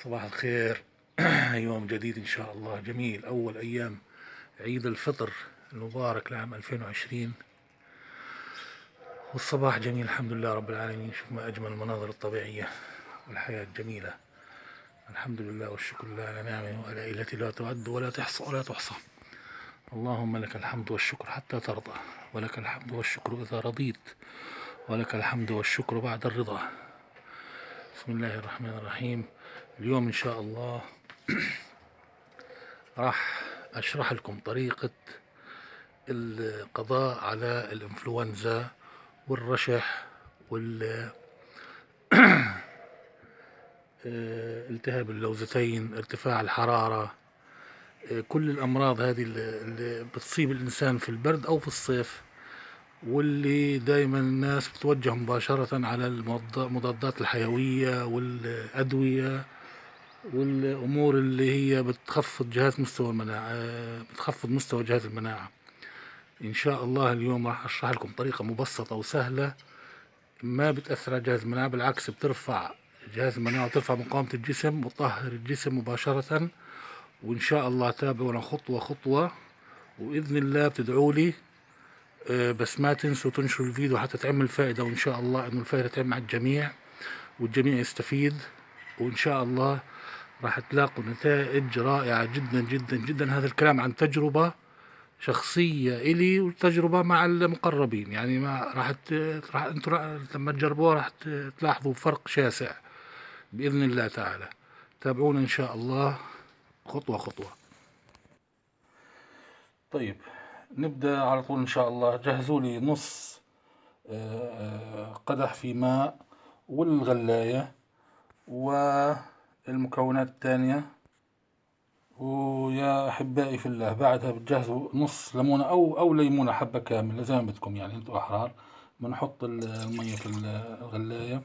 صباح الخير. يوم جديد إن شاء الله جميل، أول أيام عيد الفطر المبارك لعام 2020، والصباح جميل الحمد لله رب العالمين. شوف ما أجمل المناظر الطبيعية والحياة الجميلة. الحمد لله والشكر لله على نعمه وعلى التي لا تعد ولا تحصى ولا تحصى. اللهم لك الحمد والشكر حتى ترضى، ولك الحمد والشكر إذا رضيت، ولك الحمد والشكر بعد الرضا. بسم الله الرحمن الرحيم. اليوم إن شاء الله راح أشرح لكم طريقة القضاء على الإنفلونزا والرشح والالتهاب اللوزتين، ارتفاع الحرارة، كل الأمراض هذه اللي بتصيب الإنسان في البرد أو في الصيف، واللي دايما الناس بتوجه مباشرة على المضادات الحيوية والأدوية والأمور اللي هي بتخفض بتخفض مستوى جهاز المناعة. إن شاء الله اليوم راح أشرح لكم طريقة مبسطة وسهلة، ما بتأثر على جهاز المناعة، بالعكس بترفع جهاز المناعة وترفع مقاومة الجسم وتطهر الجسم مباشرة. وإن شاء الله تابعونا خطوة خطوة، وبإذن الله بتدعوا لي. بس ما تنسوا تنشروا الفيديو حتى تعمل فائدة، وإن شاء الله إنه الفائدة تعم مع الجميع والجميع يستفيد. وإن شاء الله راح تلاقوا نتائج رائعة جدا جدا جدا. هذا الكلام عن تجربة شخصية إلي وتجربة مع المقربين، يعني ما راح انتوا لما تجربوها راح تلاحظوا فرق شاسع بإذن الله تعالى. تابعونا إن شاء الله خطوة خطوة. طيب نبدأ على طول إن شاء الله. جهزوا لي نص قدح في ماء، والغلاية والمكونات الثانية. ويا أحبائي في الله، بعدها بتجهزوا نص ليمونة أو ليمونة حبة كاملة زي ما بدكم، يعني أنتوا أحرار. بنحط المية في الغلاية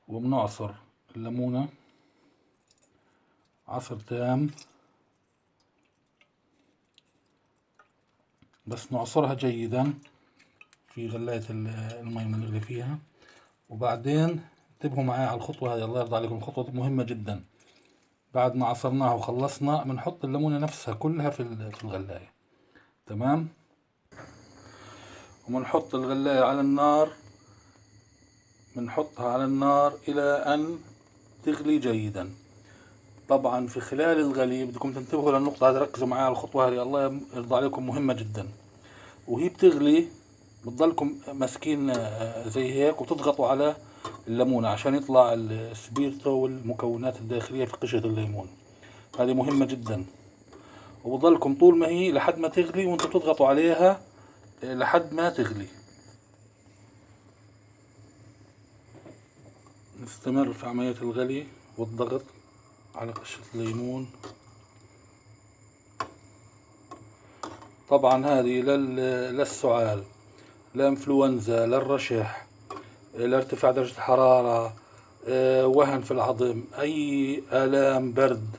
وبنعصر الليمونة عصر تام، بس نعصرها جيدا في غلاية المية اللي نغلي فيها. وبعدين انتبهوا معي على الخطوة هذه، الله يرضى عليكم، الخطوة دي مهمة جدا. بعد ما عصرناها وخلصنا بنحط الليمونة نفسها كلها في الغلاية، تمام. وبنحط الغلاية على النار، بنحطها على النار إلى أن تغلي جيدا. طبعا في خلال الغلي بدكم تنتبهوا للنقطة هذه، ركزوا معي على الخطوة هذه الله يرضى عليكم، مهمة جدا. وهي بتغلي بتضلكم ماسكين زي هيك وتضغطوا على الليمونة عشان يطلع السبيرتو والمكونات الداخلية في قشرة الليمون. هذه مهمة جدا. وبضلكم طول ما هي لحد ما تغلي وانتم تضغطوا عليها لحد ما تغلي. نستمر في عملية الغلي والضغط على قشرة الليمون. طبعا هذه للسعال، لا انفلونزا، لا الرشح، لا ارتفاع درجة الحرارة، وهن في العظم، أي آلام برد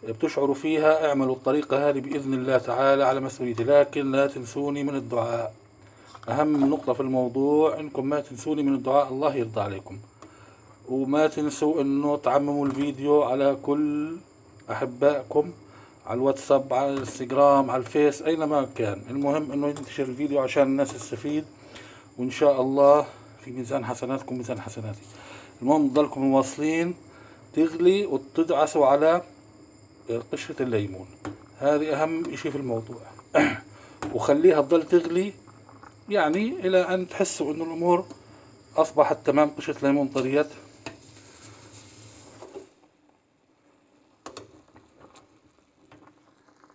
بتشعروا فيها، اعملوا الطريقة هذه بإذن الله تعالى على مسؤوليتي. لكن لا تنسوني من الدعاء، أهم نقطة في الموضوع إنكم ما تنسوني من الدعاء، الله يرضى عليكم. وما تنسوا إنه تعمموا الفيديو على كل أحبائكم، على الواتساب، على الانستغرام، على الفيس، أينما كان. المهم إنه ينتشر الفيديو عشان الناس تستفيد، وإن شاء الله في ميزان حسناتكم ميزان حسناتي. المهم تضلكم مواصلين تغلي وتدعسوا على قشرة الليمون، هذه أهم إشي في الموضوع. وخليها تضل تغلي يعني إلى أن تحسوا إنه الأمور أصبحت تمام، قشرة الليمون طريت.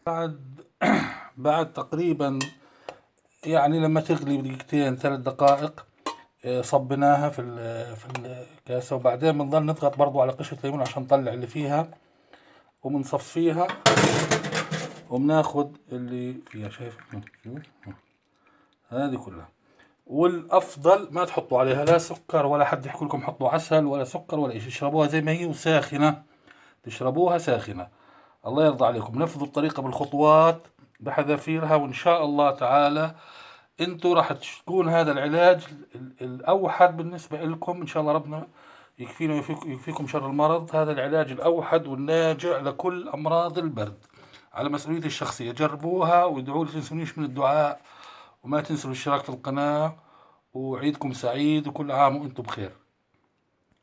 بعد بعد تقريبا يعني لما تغلي بدقيقتين 3 دقائق صبناها في الكاسة. وبعدين بنضل نضغط برضو على قشرة الليمون عشان نطلع اللي فيها، وبنصفيها وبناخد اللي فيها. شايف هذه كلها. والافضل ما تحطوا عليها لا سكر، ولا حد يحكي لكم حطوا عسل ولا سكر ولا شيء، اشربوها زي ما هي وساخنة، تشربوها ساخنة. الله يرضى عليكم. نفذوا الطريقة بالخطوات بحذافيرها، وإن شاء الله تعالى انتوا راح تكون هذا العلاج الأوحد بالنسبة لكم إن شاء الله. ربنا يكفينا يكفيكم شر المرض. هذا العلاج الأوحد والناجع لكل أمراض البرد، على مسؤوليتي الشخصية. جربوها وادعوا لي، تنسونيش من الدعاء، وما تنسوا الاشتراك في القناة. وعيدكم سعيد، وكل عام وانتم بخير.